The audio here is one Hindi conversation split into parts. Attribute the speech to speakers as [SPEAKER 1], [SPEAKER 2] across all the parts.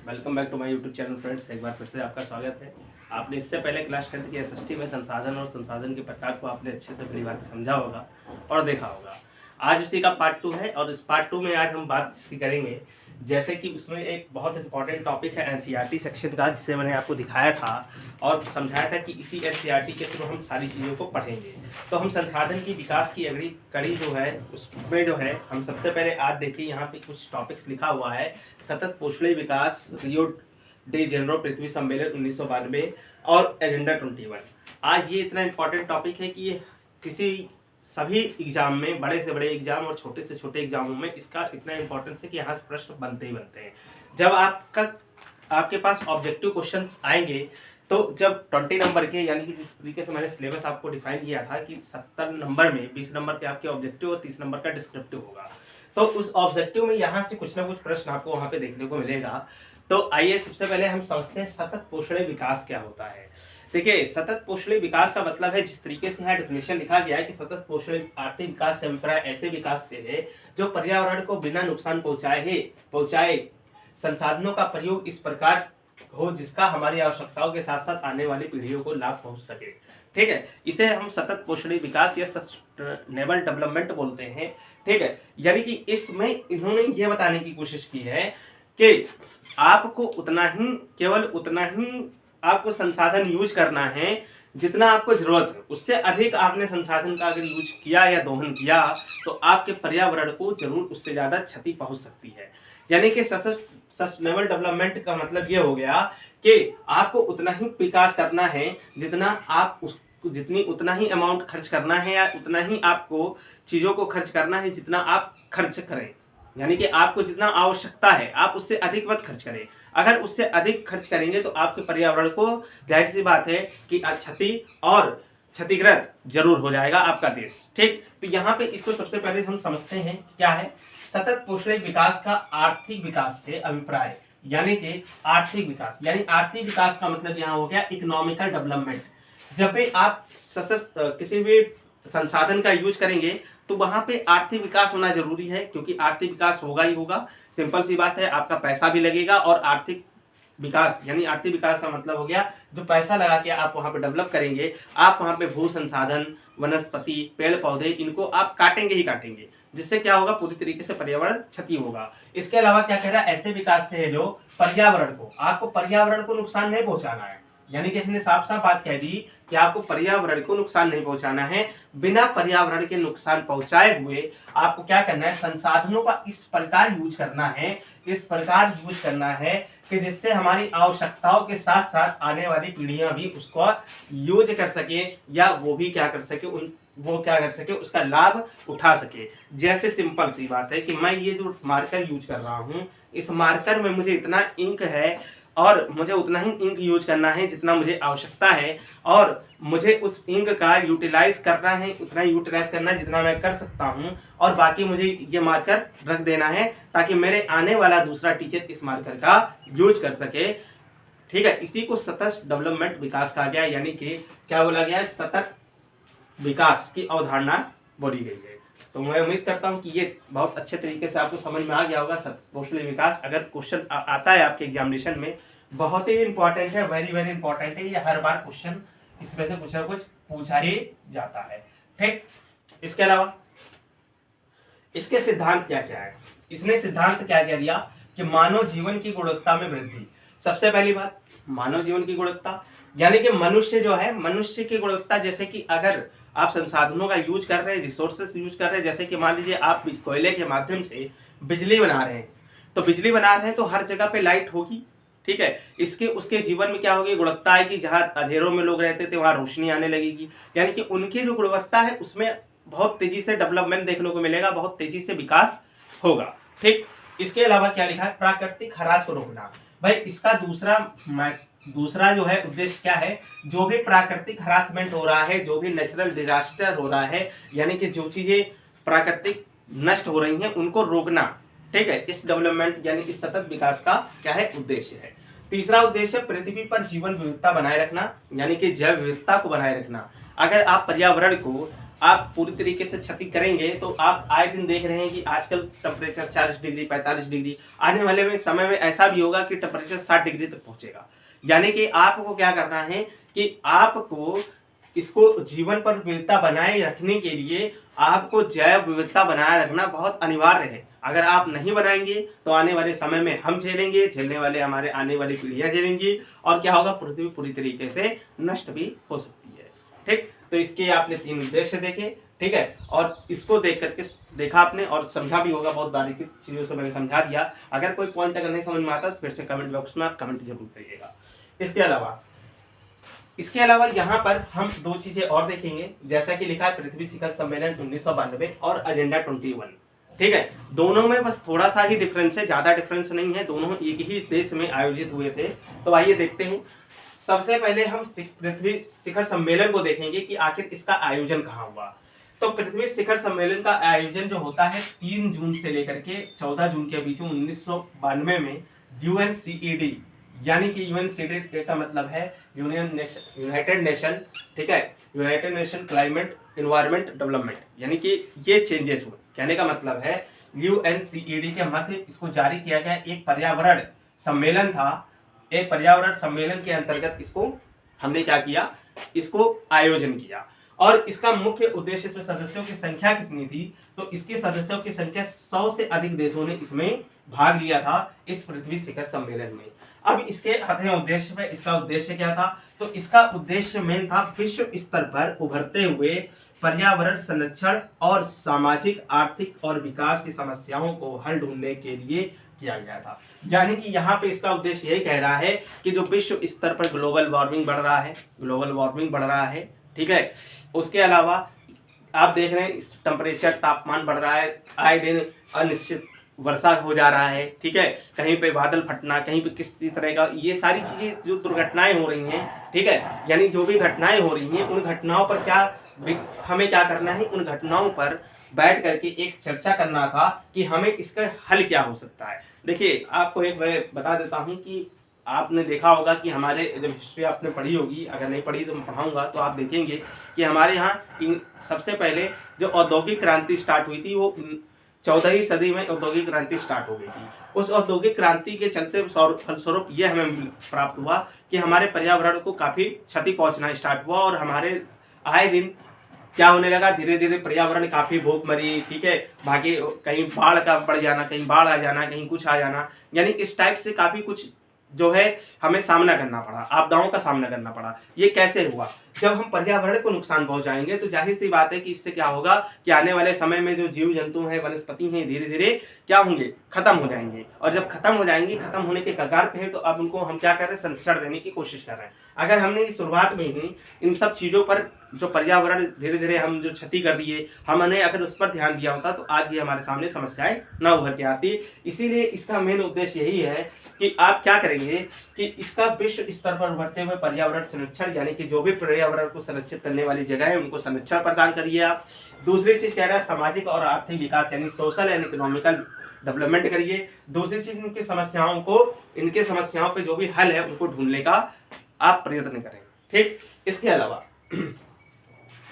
[SPEAKER 1] Welcome back to my YouTube channel friends. एक बार फिर से आपका स्वागत है। आपने इससे पहले क्लास 10th की एसएसटी में संसाधन और संसाधन के प्रकार को आपने अच्छे से भली बात समझा होगा और देखा होगा। आज उसी का पार्ट 2 है और इस पार्ट 2 में आज हम बात इसी करेंगे। जैसे कि उसमें एक बहुत इंपॉर्टेंट टॉपिक है एनसीईआरटी सेक्शन का, जिसे मैंने आपको दिखाया था और समझाया था कि इसी एनसीईआरटी के थ्रू हम सारी चीज़ों को पढ़ेंगे। तो हम संसाधन की विकास की अगली कड़ी जो है उसमें जो है हम सबसे पहले आज देखिए यहाँ पे कुछ टॉपिक्स लिखा हुआ है। सतत पोषणीय विकास, रियो डे जेनेरो पृथ्वी सम्मेलन 1992 और एजेंडा 21। आज ये इतना इंपॉर्टेंट टॉपिक है कि ये किसी सभी एग्जाम में, बड़े से बड़े एग्जाम और छोटे से छोटे एग्जामों में इसका इतना इंपॉर्टेंस है कि यहाँ प्रश्न बनते ही बनते हैं। जब आपके पास ऑब्जेक्टिव क्वेश्चंस आएंगे तो जब 20 नंबर के, यानी कि जिस तरीके से मैंने सिलेबस आपको डिफाइन किया था कि 70 नंबर में 20 नंबर के आपके ऑब्जेक्टिव और 30 नंबर का डिस्क्रिप्टिव होगा, तो उस ऑब्जेक्टिव में यहाँ से कुछ ना कुछ प्रश्न आपको वहाँ पे देखने को मिलेगा। तो आइए सबसे पहले हम समझते हैं सतत पोषणीय विकास क्या होता है। देखिए, सतत पोषणीय विकास का मतलब है, जिस तरीके से यहाँ डेफिनेशन लिखा गया है कि सतत पोषणीय आर्थिक विकास से अभिप्राय ऐसे विकास से है जो पर्यावरण को बिना नुकसान पहुंचाए संसाधनों का प्रयोग इस प्रकार हो जिसका हमारी आवश्यकताओं के साथ साथ आने वाली पीढ़ियों को लाभ पहुंच सके। ठीक है, इसे हम सतत पोषणीय विकास या सस्टेनेबल डेवलपमेंट बोलते हैं। ठीक है, यानी कि इसमें इन्होंने ये बताने की कोशिश की है कि आपको केवल उतना ही आपको संसाधन यूज करना है जितना आपको जरूरत है। उससे अधिक आपने संसाधन का अगर यूज किया या दोहन किया तो आपके पर्यावरण को जरूर उससे ज्यादा क्षति पहुंच सकती है। यानी कि सस्टेनेबल डेवलपमेंट का मतलब ये हो गया कि आपको उतना ही विकास करना है जितनी उतना ही अमाउंट खर्च करना है या उतना ही आपको चीजों को खर्च करना है जितना आप खर्च करें। यानी कि आपको जितना आवश्यकता है आप उससे अधिक मत खर्च करें। अगर उससे अधिक खर्च करेंगे तो आपके पर्यावरण को, जाहिर सी बात है कि क्षति और क्षतिग्रस्त जरूर हो जाएगा आपका देश। ठीक, तो यहाँ पे इसको सबसे पहले हम समझते हैं क्या है सतत पोषणीय विकास का आर्थिक विकास से अभिप्राय। यानी कि आर्थिक विकास, यानी आर्थिक विकास का मतलब यहाँ हो गया इकोनॉमिकल डेवलपमेंट। जब भी आप किसी भी संसाधन का यूज करेंगे तो वहां पे आर्थिक विकास होना जरूरी है, क्योंकि आर्थिक विकास होगा ही होगा। सिंपल सी बात है, आपका पैसा भी लगेगा और आर्थिक विकास, यानी आर्थिक विकास का मतलब हो गया जो पैसा लगा के आप वहां पे डेवलप करेंगे, आप वहां पे भू संसाधन, वनस्पति, पेड़ पौधे, इनको आप काटेंगे ही काटेंगे, जिससे क्या होगा, पूरी तरीके से पर्यावरण क्षति होगा। इसके अलावा क्या कह रहा है, ऐसे विकास से है जो आपको पर्यावरण को नुकसान नहीं पहुंचाना है। यानी कि इसने साफ साफ बात कह दी कि आपको पर्यावरण को नुकसान नहीं पहुंचाना है। बिना पर्यावरण के नुकसान पहुंचाए हुए आपको क्या करना है, संसाधनों का इस प्रकार यूज करना है कि जिससे हमारी आवश्यकताओं के साथ साथ आने वाली पीढ़ियां भी उसको यूज कर सके, या वो क्या कर सके, उसका लाभ उठा सके। जैसे सिंपल सी बात है कि मैं ये जो मार्कर यूज कर रहा हूं, इस मार्कर में मुझे इतना इंक है और मुझे उतना ही इंक यूज करना है जितना मुझे आवश्यकता है, और मुझे उस इंक का यूटिलाइज करना है, उतना यूटिलाइज करना है जितना मैं कर सकता हूं, और बाकी मुझे ये मार्कर रख देना है ताकि मेरे आने वाला दूसरा टीचर इस मार्कर का यूज कर सके। ठीक है, इसी को सतत डेवलपमेंट विकास कहा गया, यानी कि क्या बोला गया है, सतत विकास की अवधारणा बोली गई है। तो मैं उम्मीद करता हूं कि ये बहुत अच्छे तरीके से आपको समझ में आ गया होगा। सतत पोषणीय विकास अगर क्वेश्चन आता है आपके एग्जामिनेशन में, बहुत ही इंपॉर्टेंट है, वेरी वेरी इंपॉर्टेंट है। ये हर बार क्वेश्चन इसमें से कुछ ना कुछ पूछा ही जाता है। ठीक, इसके अलावा इसके सिद्धांत क्या क्या है, इसने सिद्धांत क्या क्या दिया कि मानव जीवन की गुणवत्ता में वृद्धि। सबसे पहली बात, मानव जीवन की गुणवत्ता, यानी कि मनुष्य की गुणवत्ता। जैसे कि अगर आप संसाधनों का यूज कर रहे हैं, रिसोर्सेस यूज कर रहे हैं, जैसे कि मान लीजिए आप कोयले के माध्यम से बिजली बना रहे हैं, तो हर जगह पे लाइट होगी। ठीक है, इसके उसके जीवन में क्या होगी, गुणवत्ता आएगी। जहां अंधेरों में लोग रहते थे वहां रोशनी आने लगेगी, यानी कि उनकी जो गुणवत्ता है उसमें बहुत तेजी से डेवलपमेंट देखने को मिलेगा, बहुत तेजी से विकास होगा। ठीक, इसके अलावा क्या लिखा है, प्राकृतिक ह्रास को रोकना। भाई इसका दूसरा जो है उद्देश्य क्या है, जो भी प्राकृतिक हरासमेंट हो रहा है, जो भी नेचुरल डिजास्टर हो रहा है, यानी कि जो चीजें प्राकृतिक नष्ट हो रही हैं उनको रोकना। ठीक है, इस डेवलपमेंट यानी इस सतत विकास का क्या है, उद्देश्य है। तीसरा उद्देश्य पृथ्वी पर जीवन विविधता बनाए रखना, यानी कि जैव विविधता को बनाए रखना। अगर आप पर्यावरण को आप पूरी तरीके से क्षति करेंगे तो आप आए दिन देख रहे हैं कि आजकल टेम्परेचर 40 डिग्री 45 डिग्री, आने वाले में समय में ऐसा भी होगा कि टेम्परेचर 60 डिग्री तक पहुंचेगा। यानी कि आपको क्या करना है कि आपको इसको जीवन पर विविधता बनाए रखने के लिए आपको जैव विविधता बनाए रखना बहुत अनिवार्य है। अगर आप नहीं बनाएंगे तो आने वाले समय में हम झेलेंगे, झेलने वाले हमारे आने वाली पीढ़ियां झेलेंगी, और क्या होगा, पृथ्वी पूरी तरीके से नष्ट भी हो सकती है। ठीक, तो इसके आपने 3 उद्देश्य देखे, ठीक है, और इसको देख करके देखा आपने और समझा भी होगा, बहुत बारीकी चीजों से मैंने समझा दिया। अगर कोई पॉइंट अगर नहीं समझ में आता तो फिर से कमेंट बॉक्स में आप कमेंट जरूर करिएगा। इसके अलावा यहाँ पर हम 2 चीजें और देखेंगे, जैसा कि लिखा है पृथ्वी शिखर सम्मेलन 1992 और एजेंडा 21। ठीक है, दोनों में बस थोड़ा सा ही डिफरेंस है, ज्यादा डिफरेंस नहीं है, दोनों एक ही देश में आयोजित हुए थे। तो आइए देखते हैं। सबसे पहले हम पृथ्वी शिखर सम्मेलन को देखेंगे कि आखिर इसका आयोजन कहाँ हुआ। तो पृथ्वी शिखर सम्मेलन का आयोजन जो होता है 3 जून से लेकर के 14 जून के बीच में 1992 में UNCED, यानी कि UNCED का मतलब है यूनाइटेड नेशन, ठीक है, United nation climate environment development, यानी कि ये चेंजेस हुए। कहने का मतलब है UNCED के मध्य इसको जारी किया गया एक पर्यावरण सम्मेलन था। एक पर्यावरण सम्मेलन के अंतर्गत इसको हमने क्या किया, इसको आयोजन किया। और इसका मुख्य उद्देश्य, इसमें सदस्यों की संख्या कितनी थी, तो इसके सदस्यों की संख्या 100 से अधिक देशों ने इसमें भाग लिया था, इस पृथ्वी शिखर सम्मेलन में। अब इसके आते हैं उद्देश्य पे। इसका उद्देश्य क्या था, तो इसका उद्देश्य मेन था विश्व स्तर पर उभरते हुए पर्यावरण संरक्षण और सामाजिक, आर्थिक और विकास की समस्याओं को हल ढूंढने के लिए किया गया था। यानी कि यहाँ पे इसका उद्देश्य यही कह रहा है कि जो विश्व स्तर पर ग्लोबल वार्मिंग बढ़ रहा है, ठीक है, उसके अलावा आप देख रहे हैं टेम्परेचर, तापमान बढ़ रहा है, आए दिन अनिश्चित वर्षा हो जा रहा है, ठीक है, कहीं पे बादल फटना, कहीं पे किसी तरह का, ये सारी चीजें जो दुर्घटनाएं हो रही हैं, ठीक है, यानी जो भी घटनाएं हो रही हैं, उन घटनाओं पर क्या हमें क्या करना है, उन घटनाओं पर बैठ करके एक चर्चा करना था कि हमें इसका हल क्या हो सकता है। देखिए, आपको एक मैं बता देता हूँ कि आपने देखा होगा कि हमारे जब हिस्ट्री आपने पढ़ी होगी, अगर नहीं पढ़ी तो मैं पढ़ाऊंगा, तो आप देखेंगे कि हमारे यहाँ सबसे पहले जो औद्योगिक क्रांति स्टार्ट हुई थी वो 14वीं सदी में औद्योगिक क्रांति स्टार्ट हो गई थी। उस औद्योगिक क्रांति के चलते फलस्वरूप ये हमें प्राप्त हुआ कि हमारे पर्यावरण को काफ़ी क्षति पहुंचना स्टार्ट हुआ, और हमारे आए दिन क्या होने लगा, धीरे धीरे पर्यावरण काफ़ी भूखमरी, ठीक है, बाकी कहीं बाढ़ का बढ़ जाना, कहीं बाढ़ आ जाना, कहीं कुछ आ जाना, यानी इस टाइप से काफ़ी कुछ जो है हमें सामना करना पड़ा, आपदाओं का सामना करना पड़ा। ये कैसे हुआ, जब हम पर्यावरण को नुकसान पहुंचाएंगे तो जाहिर सी बात है कि इससे क्या होगा कि आने वाले समय में जो जीव जंतु हैं, वनस्पति हैं, धीरे धीरे क्या होंगे, खत्म हो जाएंगे। और जब खत्म हो जाएंगी, खत्म होने के कगार पे है, तो अब उनको हम क्या कर रहे हैं, संरक्षण देने की कोशिश कर रहे हैं। अगर हमने शुरुआत में ही इन सब चीज़ों पर, जो पर्यावरण धीरे धीरे हम जो क्षति कर दिए, हमने अगर उस पर ध्यान दिया होता तो आज ये हमारे सामने समस्याएं न उभर के आती। इसीलिए इसका मेन उद्देश्य यही है कि आप क्या करेंगे कि इसका विश्व स्तर पर उभरते हुए पर्यावरण संरक्षण, यानी कि जो भी पर्यावरण को संरक्षित करने वाली जगह है उनको संरक्षण प्रदान करिए आप। दूसरी चीज कह रहा है सामाजिक और आर्थिक विकास, यानी सोशल एंड इकोनॉमिकल डेवलपमेंट करिए। दूसरी चीज इनके समस्याओं पे जो भी हल है उनको ढूंढने का आप प्रयत्न करें। ठीक, इसके अलावा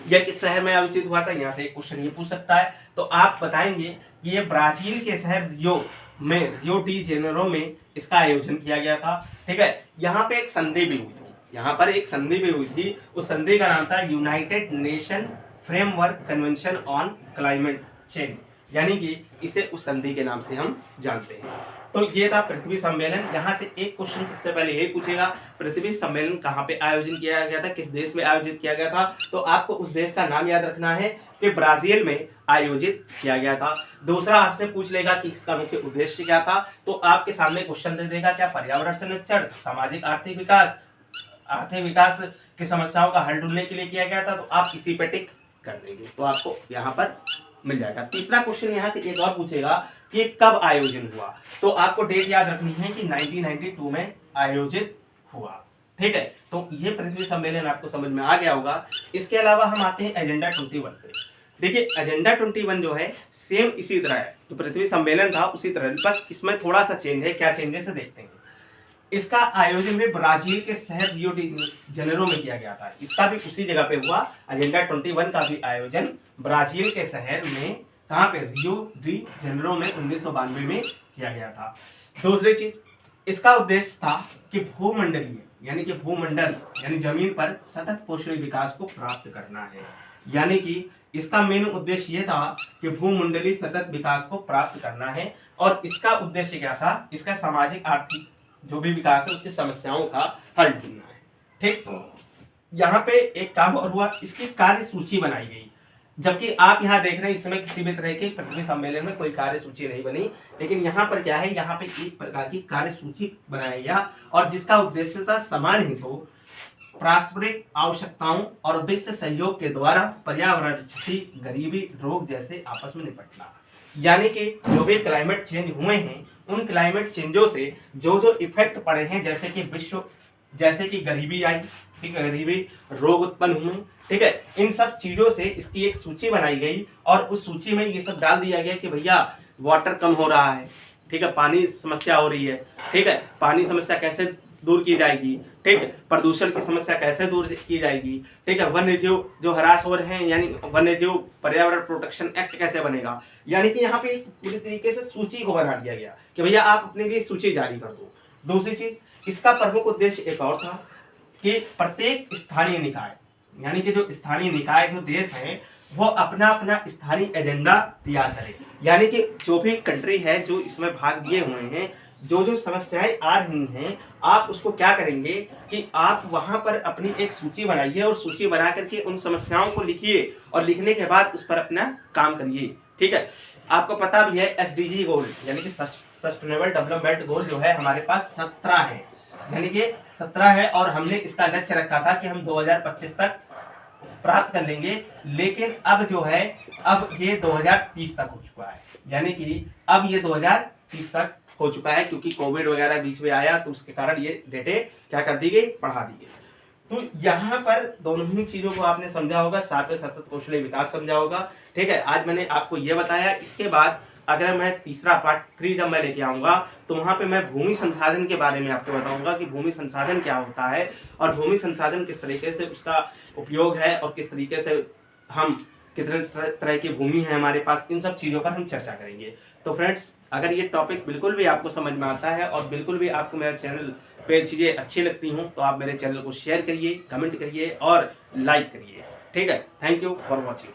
[SPEAKER 1] यह किस शहर में आयोजित हुआ था, यहाँ से एक क्वेश्चन ये पूछ सकता है, तो आप बताएंगे कि ये ब्राजील के शहर रियो डी जेनेरो में इसका आयोजन किया गया था। ठीक है, यहाँ पे एक संधि भी हुई थी, उस संधि का नाम था United nation framework convention on climate change, यानी कि इसे उस संधि के नाम से हम जानते हैं। तो ये था पृथ्वी सम्मेलन। यहाँ से एक क्वेश्चन सबसे पहले यही पूछेगा, पृथ्वी सम्मेलन कहाँ पे आयोजन किया गया था, किस देश में आयोजित किया गया था, तो आपको उस देश का नाम याद रखना है कि ब्राजील में आयोजित किया गया था। दूसरा आपसे पूछ लेगा कि इसका मुख्य उद्देश्य क्या था, तो आपके सामने क्वेश्चन दे देगा, क्या पर्यावरण संरक्षण, सामाजिक आर्थिक विकास की समस्याओं का हल ढूंढने के लिए किया गया था, तो आप इसी पे टिक कर देंगे, तो आपको यहाँ पर मिल जाएगा। तीसरा क्वेश्चन यहाँ से एक और पूछेगा कि कब आयोजन हुआ, तो आपको डेट याद रखनी है कि 1992 में आयोजित हुआ। ठीक है, तो ये पृथ्वी सम्मेलन आपको समझ में आ गया होगा। इसके अलावा हम आते हैं एजेंडा 21 पे। देखिए, एजेंडा 21 जो है सेम इसी तरह है, तो पृथ्वी सम्मेलन था उसी तरह, बस इसमें थोड़ा सा चेंज है। क्या चेंजेस है देखते हैं। इसका आयोजन भी ब्राजील के शहर रियो डी जेनेरो में किया गया था। इसका भी उसी जगह पे हुआ। एजेंडा 21 का भी आयोजन ब्राजील के शहर में, कहाँ पे, रियो डी जेनेरो में 1992 में किया गया था। दूसरी चीज, इसका उद्देश्य था कि भूमंडलीय यानी कि भूमंडल यानी जमीन पर सतत पोषण विकास को प्राप्त करना है। यानी कि इसका मेन उद्देश्य यह था कि भूमंडलीय सतत विकास को प्राप्त करना है। और इसका उद्देश्य क्या था, इसका सामाजिक आर्थिक जो भी विकास है उसकी समस्याओं का हल ढूंढना है। ठीक, यहाँ पे एक काम और हुआ, इसकी कार्य सूची बनाई गई। जबकि आप यहाँ देख रहे हैं इसमें किसी भी तरह के प्रतिनिधि सम्मेलन में कोई कार्य सूची नहीं बनी, लेकिन यहाँ पर क्या है, यहाँ पे एक प्रकार की कार्य सूची बनाया गया और जिसका उद्देश्य था समान हितों, पारस्परिक आवश्यकताओं और विश्व सहयोग के द्वारा पर्यावरण क्षति, गरीबी, रोग जैसे आपस में निपटना। यानी कि जो भी क्लाइमेट चेंज हुए हैं उन क्लाइमेट चेंजों से जो जो इफेक्ट पड़े हैं, जैसे कि गरीबी आई, ठीक है, गरीबी, रोग उत्पन्न हुए, ठीक है, इन सब चीजों से इसकी एक सूची बनाई गई और उस सूची में ये सब डाल दिया गया कि भैया वाटर कम हो रहा है, ठीक है, पानी समस्या हो रही है, ठीक है, पानी समस्या कैसे दूर की जाएगी, ठीक है, प्रदूषण की समस्या कैसे दूर की जाएगी, ठीक है, वन्य जीव जो हरास हो रहे हैं यानी वन्य जीव पर्यावरण प्रोटेक्शन एक्ट कैसे बनेगा। यानी कि यहाँ पे पूरी तरीके से सूची को बना दिया गया कि भैया आप अपने लिए सूची जारी कर दो। दूसरी चीज, इसका प्रमुख उद्देश्य एक और था कि प्रत्येक स्थानीय निकाय यानी कि जो स्थानीय निकाय जो देश हैं वो अपना अपना स्थानीय एजेंडा तैयार करें। यानी कि जो भी कंट्री है जो इसमें भाग लिए हुए हैं, जो जो समस्याएं आ रही हैं, आप उसको क्या करेंगे कि आप वहां पर अपनी एक सूची बनाइए और सूची बना करके उन समस्याओं को लिखिए और लिखने के बाद उस पर अपना काम करिए। ठीक है, आपको पता भी है एसडीजी गोल यानी कि सस्टेनेबल डेवलपमेंट गोल जो है हमारे पास 17 है, यानी कि 17 है और हमने इसका लक्ष्य रखा था कि हम 2025 तक प्राप्त कर लेंगे, लेकिन अब जो है अब ये 2030 तक हो चुका है। यानी कि अब ये 2030 तक हो चुका है क्योंकि कोविड वगैरह बीच में आया तो उसके कारण ये डेटें क्या कर दी गई, बढ़ा दी गई। तो यहाँ पर दोनों ही चीजों को आपने समझा होगा, साथ में सतत कौशल विकास समझा होगा। ठीक है, आज मैंने आपको ये बताया। इसके बाद अगर मैं तीसरा पार्ट 3 जब मैं लेके आऊंगा तो वहां पे मैं भूमि संसाधन के बारे में आपको बताऊंगा कि भूमि संसाधन क्या होता है और भूमि संसाधन किस तरीके से उसका उपयोग है और किस तरीके से हम कितने तरह की भूमि है हमारे पास, इन सब चीज़ों पर हम चर्चा करेंगे। तो फ्रेंड्स, अगर ये टॉपिक बिल्कुल भी आपको समझ में आता है और बिल्कुल भी आपको मेरा चैनल पे चीज़ें अच्छी लगती हूँ तो आप मेरे चैनल को शेयर करिए, कमेंट करिए और लाइक करिए। ठीक है, थैंक यू फॉर वॉचिंग।